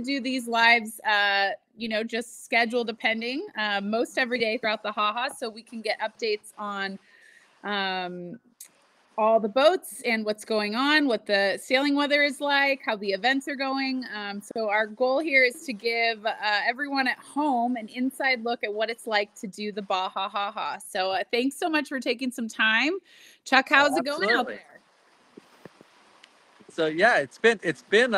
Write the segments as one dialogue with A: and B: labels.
A: do these lives, just schedule depending, most every day throughout the Ha-Ha, so we can get updates on um, all the boats and what's going on, what the sailing weather is like, how the events are going. So our goal here is to give everyone at home an inside look at what it's like to do the Baja Ha-Ha. So thanks so much for taking some time. Chuck, how's it going out there?
B: So yeah, it's been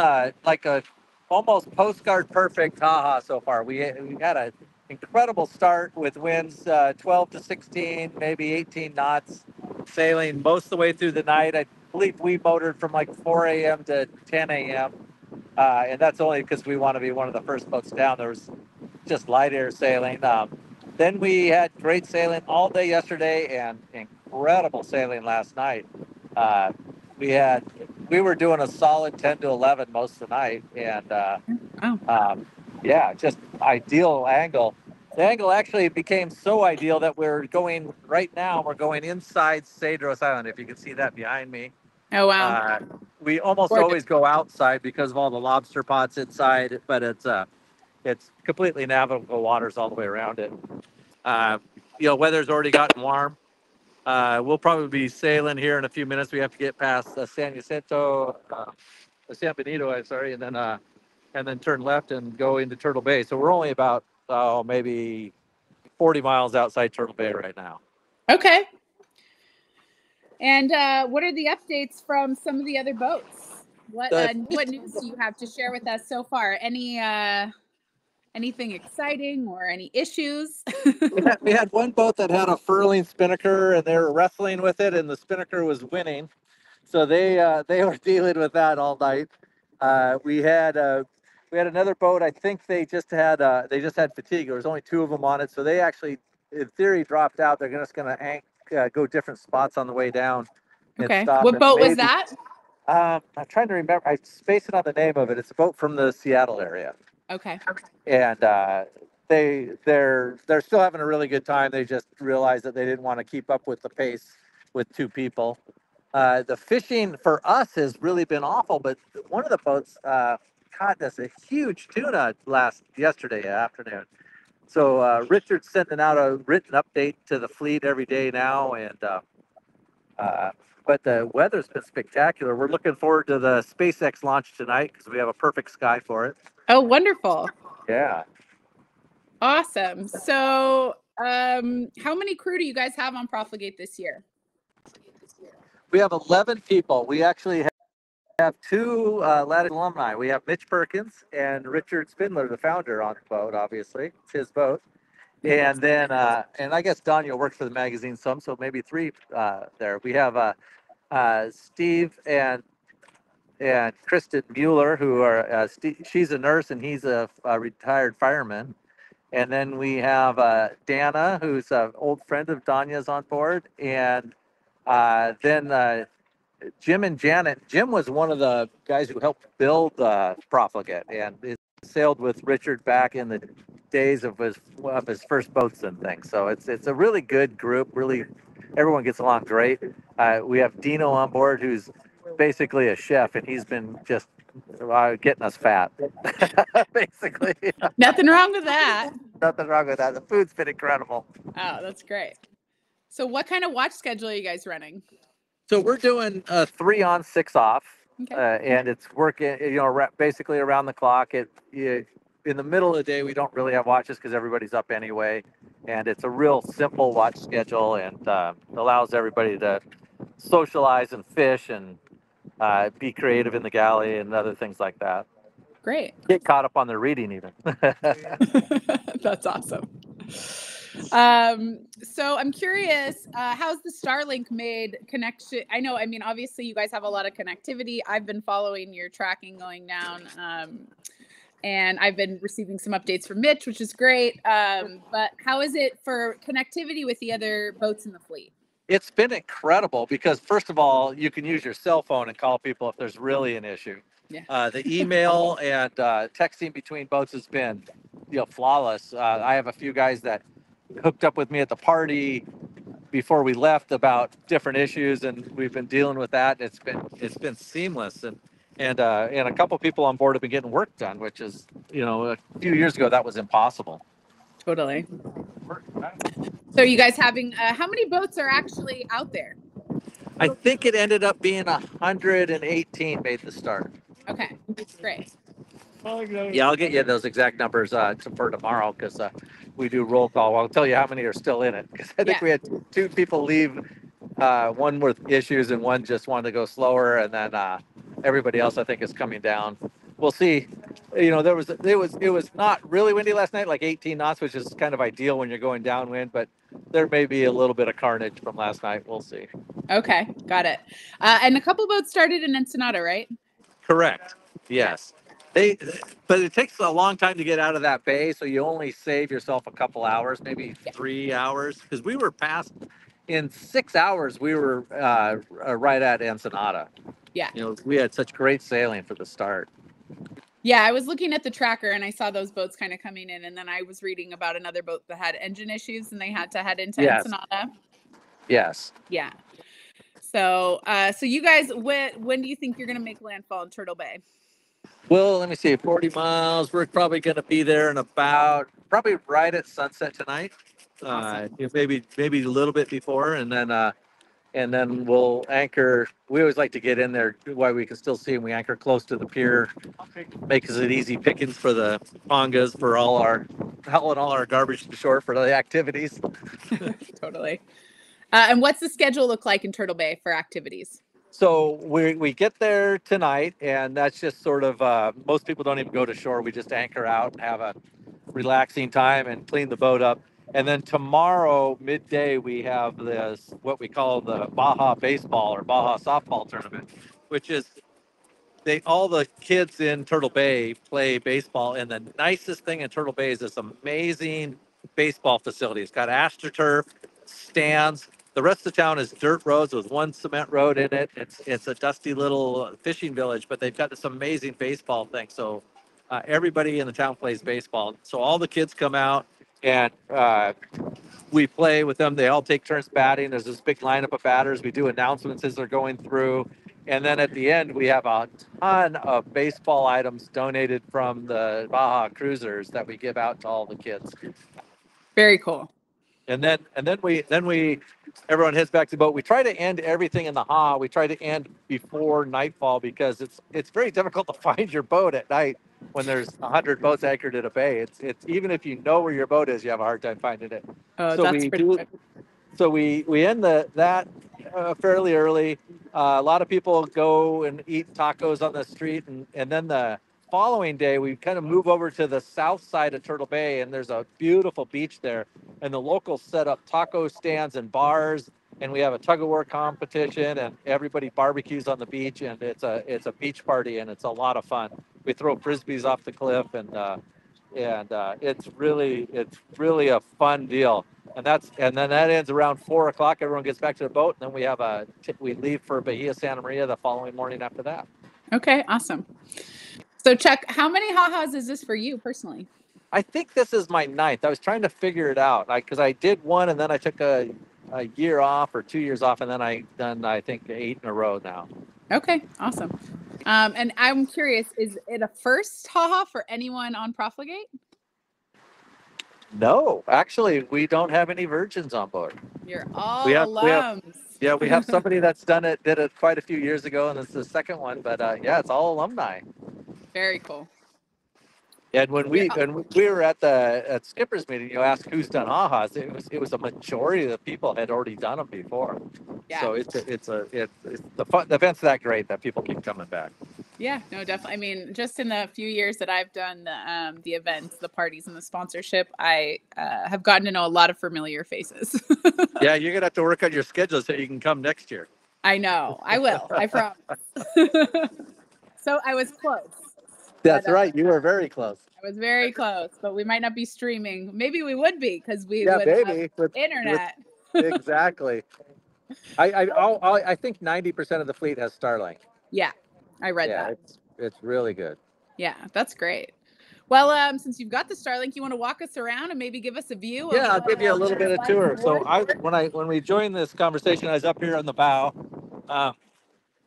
B: like a almost postcard perfect Ha-Ha so far. We had an incredible start with winds 12 to 16, maybe 18 knots, sailing most of the way through the night. I believe we motored from like 4 a.m. to 10 a.m. And that's only because we want to be one of the first boats down. There was just light air sailing. Then we had great sailing all day yesterday and incredible sailing last night. Uh, we were doing a solid 10 to 11 most of the night, and just ideal angle. The angle actually became so ideal that we're going inside Cedros Island. If you can see that behind me.
A: Oh wow!
B: We almost always go outside because of all the lobster pots inside, but it's completely navigable waters all the way around it. Weather's already gotten warm. We'll probably be sailing here in a few minutes. We have to get past San Benito, and then turn left and go into Turtle Bay. So we're only about maybe 40 miles outside Turtle Bay right now.
A: Okay. And what are the updates from some of the other boats? What news do you have to share with us so far? Anything exciting or any issues?
B: We had one boat that had a furling spinnaker, and they were wrestling with it, and the spinnaker was winning. So they were dealing with that all night. We had another boat. I think they just had fatigue. There was only two of them on it, so they actually, in theory, dropped out. They're just going to go different spots on the way down.
A: Okay. What boat was that?
B: I'm trying to remember. I'm spacing on the name of it. It's a boat from the Seattle area.
A: Okay.
B: And they're still having a really good time. They just realized that they didn't want to keep up with the pace with two people. The fishing for us has really been awful, but one of the boats caught us a huge tuna yesterday afternoon. So Richard's sending out a written update to the fleet every day now, and but the weather's been spectacular. We're looking forward to the SpaceX launch tonight because we have a perfect sky for it.
A: Oh, wonderful.
B: Yeah.
A: Awesome. So how many crew do you guys have on Profligate this year?
B: We have 11 people. We actually have two Latitude alumni. We have Mitch Perkins and Richard Spindler, the founder, on the boat, obviously. It's his boat. And then, and I guess Daniel works for the magazine some, so maybe three there. We have Steve and Kristen Mueller, who are, she's a nurse and he's a retired fireman. And then we have Dana, who's an old friend of Danya's on board. And then Jim and Janet. Jim was one of the guys who helped build Profligate and sailed with Richard back in the days of his first boats and things. So it's a really good group. Really, everyone gets along great. We have Dino on board, who's basically a chef, and he's been just getting us fat. Basically.
A: Nothing wrong with that.
B: Nothing wrong with that. The food's been incredible.
A: Oh, that's great. So what kind of watch schedule are you guys running?
B: So we're doing 3 on, 6 off. Okay. And it's working, basically around the clock. In the middle of the day, we don't really have watches because everybody's up anyway. And it's a real simple watch schedule and allows everybody to socialize and fish and be creative in the galley and other things like that.
A: Great.
B: Get caught up on their reading even.
A: That's awesome. So I'm curious, how's the Starlink made connection? Obviously you guys have a lot of connectivity. I've been following your tracking going down, and I've been receiving some updates from Mitch, which is great. But how is it for connectivity with the other boats in the fleet?
B: It's been incredible because, first of all, you can use your cell phone and call people if there's really an issue. Yeah. The email and texting between boats has been, flawless. I have a few guys that hooked up with me at the party before we left about different issues, and we've been dealing with that. It's been seamless, and and a couple people on board have been getting work done, which is, a few years ago that was impossible.
A: Totally. So you guys having how many boats are actually out there?
B: I think it ended up being 118 made the start.
A: Okay, great.
B: Yeah, I'll get you those exact numbers for tomorrow, because we do roll call. I'll tell you how many are still in it, because I think we had two people leave, one with issues and one just wanted to go slower, and then everybody else I think is coming down. We'll see. It was not really windy last night, like 18 knots, which is kind of ideal when you're going downwind, but there may be a little bit of carnage from last night. We'll see.
A: Okay, got it. And a couple boats started in Ensenada, right?
B: Correct. Yes. But it takes a long time to get out of that bay, so you only save yourself a couple hours, maybe 3 hours, because we were past in 6 hours. We were right at Ensenada.
A: Yeah.
B: We had such great sailing for the start.
A: Yeah, I was looking at the tracker and I saw those boats kind of coming in, and then I was reading about another boat that had engine issues and they had to head into Ensenada.
B: Yes.
A: Yeah. So, so you guys, when do you think you're going to make landfall in Turtle Bay?
B: Well, let me see, 40 miles. We're probably going to be there in probably right at sunset tonight. Awesome. Maybe a little bit before, and then we'll anchor. We always like to get in there while we can still see, and we anchor close to the pier. Makes it easy pickings for the pongas, for hauling all our garbage to shore for the activities.
A: Totally. And what's the schedule look like in Turtle Bay for activities?
B: So we get there tonight, and that's just sort of, most people don't even go to shore. We just anchor out and have a relaxing time and clean the boat up. And then tomorrow midday we have what we call the Baja baseball or Baja softball tournament, which is all the kids in Turtle Bay play baseball. And the nicest thing in Turtle Bay is this amazing baseball facility. It's got AstroTurf, stands. The rest of the town is dirt roads with one cement road in it. It's a dusty little fishing village, but they've got this amazing baseball thing. So everybody in the town plays baseball. So all the kids come out and we play with them. They all take turns batting. There's this big lineup of batters. We do announcements as they're going through. And then at the end, we have a ton of baseball items donated from the Baja cruisers that we give out to all the kids.
A: Very cool.
B: And then everyone heads back to the boat. We try to end everything in the Ha. We try to end before nightfall, because it's very difficult to find your boat at night when there's 100 boats anchored in a bay. It's even if you know where your boat is, you have a hard time finding it.
A: Oh, so that's pretty good.
B: So we end that fairly early. A lot of people go and eat tacos on the street, and then the following day we kind of move over to the south side of Turtle Bay, and there's a beautiful beach there, and the locals set up taco stands and bars, and we have a tug of war competition, and everybody barbecues on the beach, and it's a beach party, and it's a lot of fun. We throw frisbees off the cliff, and it's really a fun deal. And then that ends around 4 o'clock. Everyone gets back to the boat, and then we leave for Bahia Santa Maria the following morning after that.
A: Okay, awesome. So Chuck, how many ha-has is this for you personally?
B: I think this is my 9th. I was trying to figure it out, because I did one, and then I took a year off or 2 years off, and then I think 8 in a row now.
A: Okay, awesome. And I'm curious, is it a first ha-ha for anyone on Profligate?
B: No, actually, we don't have any virgins on board.
A: You're all alums.
B: We have somebody did it quite a few years ago, and it's the second one. But it's all alumni.
A: Very cool.
B: And when we were at Skipper's meeting, you asked who's done ha-has. It was a majority of the people had already done them before. Yeah. So the event's that great that people keep coming back.
A: Yeah, no, definitely. I mean, just in the few years that I've done the events, the parties, and the sponsorship, I have gotten to know a lot of familiar faces.
B: Yeah, you're gonna have to work on your schedule so you can come next year.
A: I know. I will. I promise. So I was close.
B: That's right. You were very close.
A: I was very close, but we might not be streaming. Maybe we would be, because we would have internet.
B: Exactly. I think 90% of the fleet has Starlink.
A: Yeah, I read that.
B: It's really good.
A: Yeah, that's great. Well, since you've got the Starlink, you want to walk us around and maybe give us a view?
B: Yeah, I'll give you a little bit of tour. So when we joined this conversation, I was up here on the bow.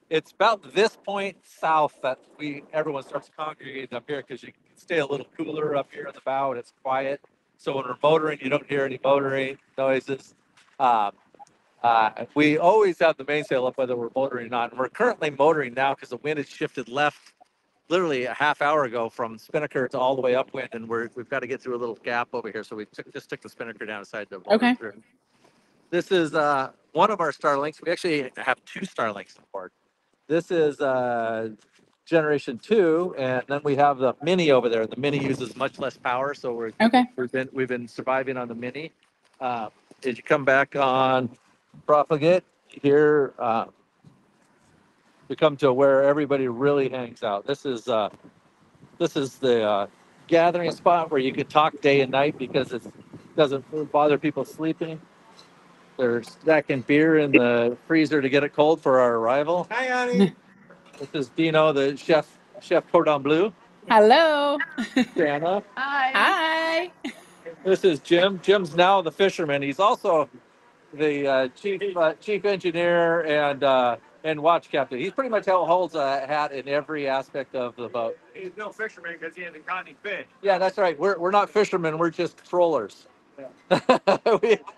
B: it's about this point south that everyone starts congregating up here because you can stay a little cooler up here in the bow and it's quiet. So when we're motoring, you don't hear any motoring noises. Um, we always have the mainsail up whether we're motoring or not. And we're currently motoring now because the wind has shifted left literally a half hour ago from spinnaker to all the way upwind, and we've got to get through a little gap over here. So we just took the spinnaker down aside to motor through. This is one of our Starlinks. We actually have two Starlinks on board. This is generation 2, and then we have the Mini over there. The Mini uses much less power, so we've been surviving on the Mini. As you come back on Profligate here, we come to where everybody really hangs out. This is the gathering spot where you could talk day and night because it doesn't bother people sleeping. They're stacking beer in the freezer to get it cold for our arrival. Hi, honey. This is Dino, the chef Cordon Bleu.
A: Hello.
B: Shanna.
A: Hi.
B: This is Jim. Jim's now the fisherman. He's also the chief engineer and watch captain. He's pretty much holds a hat in every aspect of the boat. He's no fisherman because he hasn't caught any fish. Yeah, that's right. We're not fishermen. We're just trollers. Yeah.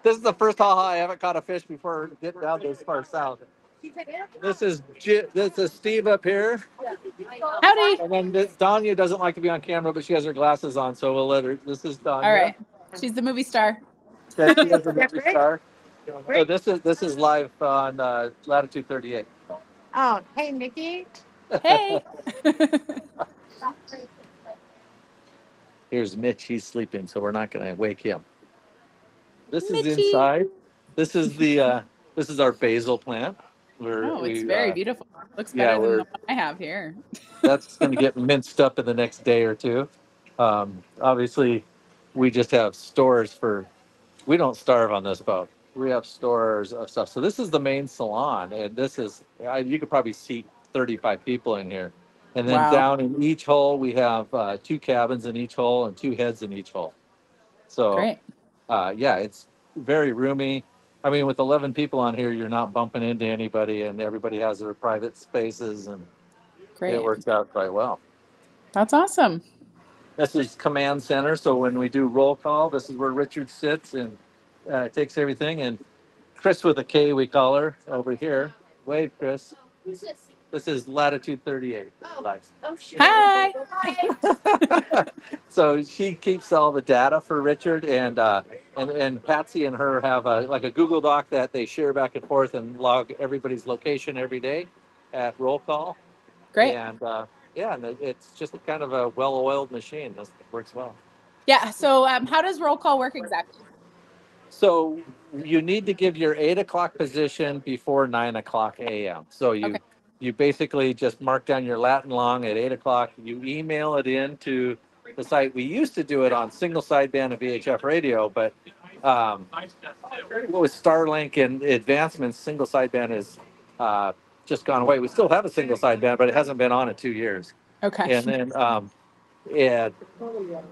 B: This is the first ha-ha I haven't caught a fish before getting down this far south. This is Steve up here.
A: Howdy.
B: And then Danya doesn't like to be on camera, but she has her glasses on, so we'll let her. This is Danya.
A: All right. She's the movie star.
B: Yeah, she is the movie star. So this is live on Latitude 38.
C: Oh, hey, Nikki.
A: Hey.
B: Here's Mitch. He's sleeping, so we're not going to wake him. This
A: Mitchie.
B: is inside. This is our basil plant.
A: It's very beautiful. Looks better than the one I have here.
B: That's going to get minced up in the next day or two. Obviously, we just have stores we don't starve on this boat. We have stores of stuff. So this is the main salon, and this is, you could probably seat 35 people in here. And then down in each hole, we have 2 cabins in each hole and 2 heads in each hole. So,
A: great.
B: Yeah, it's very roomy. I mean, with 11 people on here, you're not bumping into anybody, and everybody has their private spaces, and it works out quite well.
A: That's awesome.
B: This is command center. So when we do roll call, this is where Richard sits and takes everything. And Chris with a K, we call her over here. Wave, Chris. This is Latitude 38.
A: Hi.
B: So she keeps all the data for Richard, and Patsy and her have a Google Doc that they share back and forth and log everybody's location every day at roll call.
A: Great.
B: And and it's just kind of a well-oiled machine. It works well.
A: Yeah. So how does roll call work exactly?
B: So you need to give your 8 o'clock position before 9 o'clock a.m. So you basically just mark down your Latin long at 8 o'clock. You email it in to the site. We used to do it on single sideband of VHF radio, but with Starlink and advancements, single sideband is just gone away. We still have a single sideband, but it hasn't been on in 2 years.
A: Okay.
B: And then and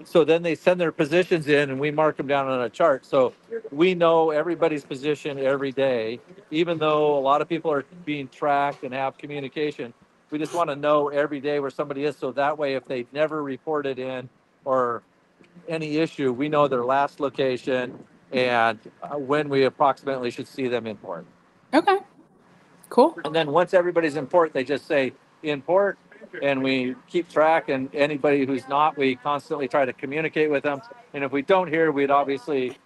B: so then they send their positions in and we mark them down on a chart. So we know everybody's position every day, even though a lot of people are being tracked and have communication. We just want to know every day where somebody is. So that way, if they never reported in or any issue, we know their last location and when we approximately should see them in port.
A: Okay. Cool.
B: And then once everybody's in port, they just say in port, and we keep track. And anybody who's not, we constantly try to communicate with them. And if we don't hear, we'd obviously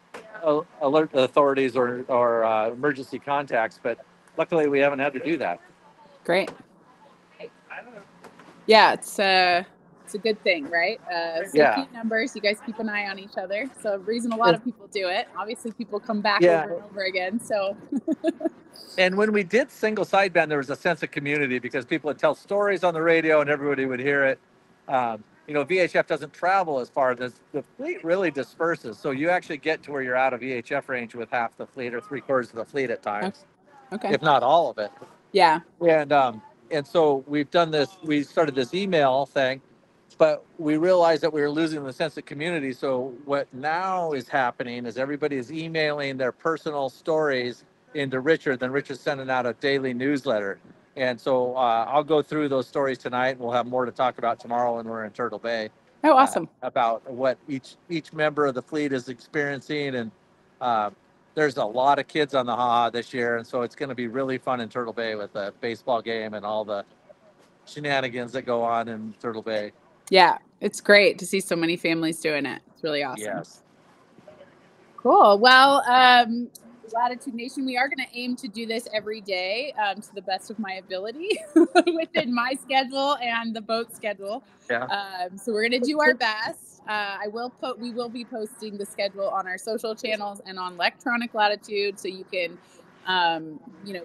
B: alert the authorities or emergency contacts. But luckily, we haven't had to do that.
A: Great. Yeah, it's a good thing, right? Keep numbers. You guys keep an eye on each other. So the reason a lot of people do it, obviously people come back over and over again. So.
B: And when we did single sideband, there was a sense of community because people would tell stories on the radio and everybody would hear it. VHF doesn't travel as far. The fleet really disperses. So you actually get to where you're out of VHF range with half the fleet or 3/4 of the fleet at times.
A: Okay.
B: If not all of it.
A: Yeah.
B: And so we've done this, we started this email thing, but we realized that we were losing the sense of community. So what now is happening is everybody is emailing their personal stories into Richard, then Richard's sending out a daily newsletter. And so I'll go through those stories tonight, and we'll have more to talk about tomorrow when we're in Turtle Bay.
A: Oh, awesome.
B: About what each member of the fleet is experiencing. And there's a lot of kids on the Ha-Ha this year, and so it's going to be really fun in Turtle Bay with the baseball game and all the shenanigans that go on in Turtle Bay.
A: Yeah, it's great to see so many families doing it. It's really awesome.
B: Yes.
A: Cool. Well, Latitude Nation, we are going to aim to do this every day to the best of my ability within my schedule and the boat schedule.
B: Yeah.
A: So we're going to do our best. We will be posting the schedule on our social channels and on Electronic Latitude, so you can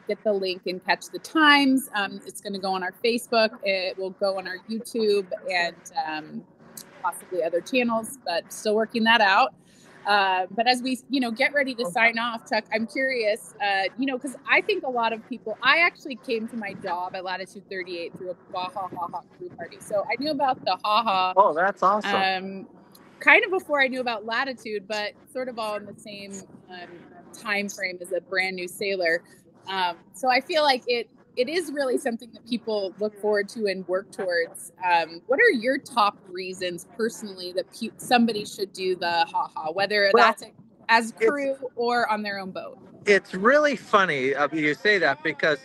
A: get the link and catch the times. It's going to go on our Facebook. It will go on our YouTube and possibly other channels, but still working that out. But as we, get ready to sign off, Chuck, I'm curious, because I think a lot of people, I actually came to my job at Latitude 38 through a Baja Ha-Ha crew party. So I knew about the Ha-Ha.
B: Oh, that's awesome.
A: Kind of before I knew about Latitude, but sort of all in the same time frame as a brand new sailor. So I feel like it is really something that people look forward to and work towards. What are your top reasons personally that somebody should do the Ha-Ha, whether that's as crew or on their own boat?
B: It's really funny you say that, because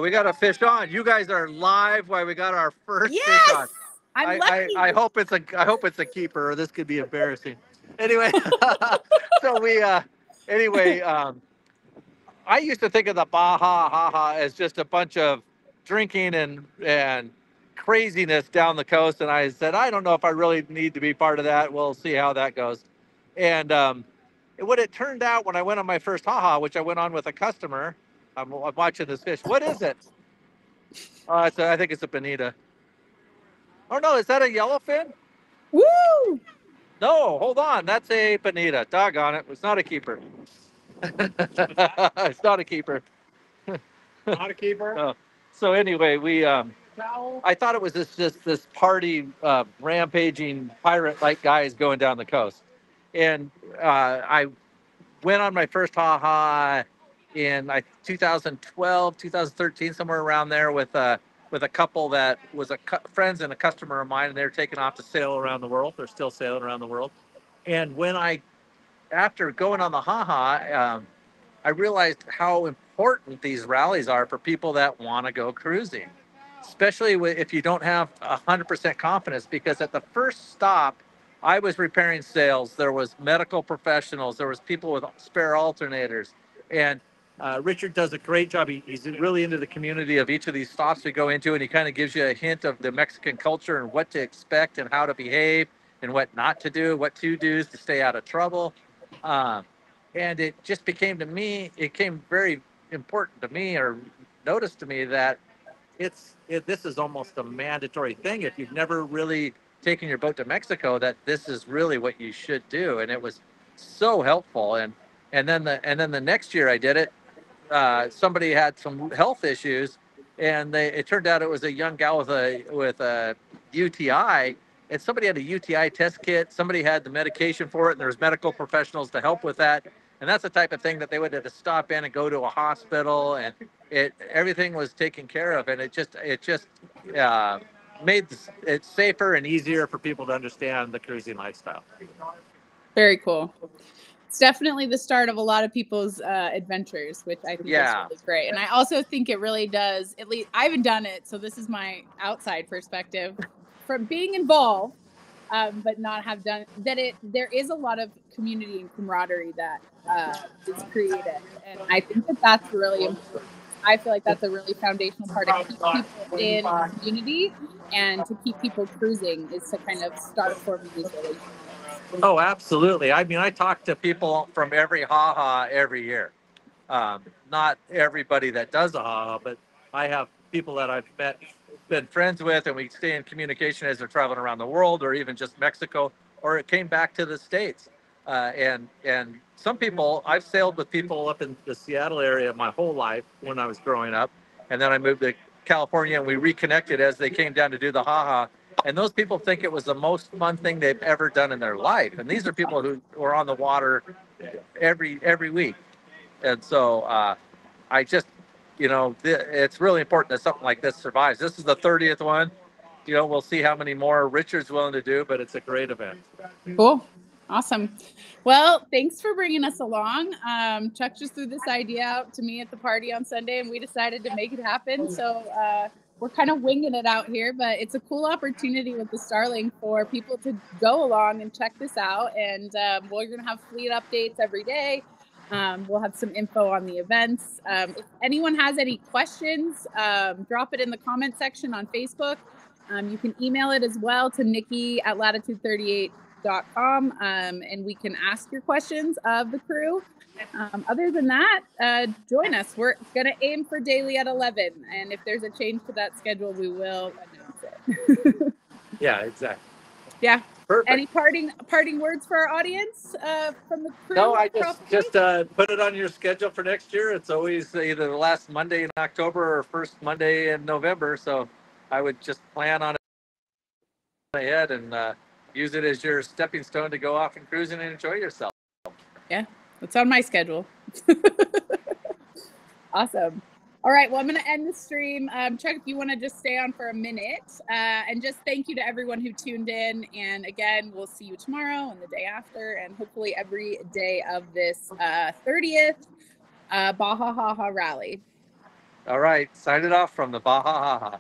B: we got a fish on. You guys are live while we got our first fish on.
A: I'm lucky.
B: I hope it's a keeper, or this could be embarrassing. Anyway, so I used to think of the Baja Ha-Ha as just a bunch of drinking and craziness down the coast, and I said, I don't know if I really need to be part of that. We'll see how that goes. And what it turned out when I went on my first Ha-Ha, which I went on with a customer, I'm watching this fish. What is it? I think it's a bonita. Oh no, is that a yellowfin?
A: Woo!
B: No, hold on, that's a bonita. Doggone it, it's not a keeper. It's not a keeper.
D: Not a keeper.
B: Oh. So anyway, I thought it was this party rampaging pirate-like guys going down the coast, and I went on my first Ha-Ha in 2012, 2013, somewhere around there with a couple that was friends and a customer of mine, and they were taking off to sail around the world. They're still sailing around the world, and after going on the Ha-Ha, I realized how important these rallies are for people that want to go cruising, especially if you don't have 100% confidence, because at the first stop, I was repairing sails. There was medical professionals. There was people with spare alternators. And Richard does a great job. He's really into the community of each of these stops we go into, and he kind of gives you a hint of the Mexican culture and what to expect and how to behave and what not to do, what to do to stay out of trouble. And it just became very important to me, or noticed to me, that this is almost a mandatory thing if you've never really taken your boat to Mexico, that this is really what you should do. And it was so helpful. And then the next year I did it, somebody had some health issues, and it turned out it was a young gal with a UTI, and somebody had a UTI test kit. Somebody had the medication for it, and there was medical professionals to help with that. And that's the type of thing that they would have to stop in and go to a hospital, and everything was taken care of, and it just made it safer and easier for people to understand the cruising lifestyle.
A: Very cool. It's definitely the start of a lot of people's adventures, which I think is really great. And I also think it really does, at least I haven't done it, so this is my outside perspective from being involved, but not have done that. There is a lot of community and camaraderie that is created, and I think that's really important. I feel like that's a really foundational part of keep people in a community and to keep people cruising, is to kind of start forming these relationships.
B: Oh, absolutely. I mean, I talk to people from every Ha-Ha every year. Not everybody that does a Ha-Ha, but I have people that I've been friends with, and we stay in communication as they're traveling around the world, or even just Mexico, or it came back to the States. And some people, I've sailed with people up in the Seattle area my whole life when I was growing up. And then I moved to California, and we reconnected as they came down to do the Ha-Ha. And those people think it was the most fun thing they've ever done in their life. And these are people who were on the water every week. And so you know, it's really important that something like this survives. This is the 30th one. You know, we'll see how many more Richard's willing to do, but it's a great event.
A: Cool. Awesome. Well, thanks for bringing us along. Chuck just threw this idea out to me at the party on Sunday, and we decided to make it happen. So we're kind of winging it out here, but it's a cool opportunity with the Starling for people to go along and check this out. And we're going to have fleet updates every day. We'll have some info on the events. If anyone has any questions, drop it in the comment section on Facebook. You can email it as well to Nicki at latitude38.com, and we can ask your questions of the crew. Other than that, join us. We're going to aim for daily at 11. And if there's a change to that schedule, we will announce it.
B: Yeah, exactly.
A: Yeah.
B: Perfect.
A: Any parting words for our audience from the crew?
B: No, I just put it on your schedule for next year. It's always either the last Monday in October or first Monday in November. So I would just plan on it ahead and use it as your stepping stone to go off and cruising and enjoy yourself.
A: Yeah, it's on my schedule. Awesome. All right, well, I'm going to end the stream. Chuck, if you want to just stay on for a minute, and just thank you to everyone who tuned in. And again, we'll see you tomorrow and the day after, and hopefully every day of this 30th Baja Ha-Ha rally.
B: All right, sign it off from the Baja Ha-Ha.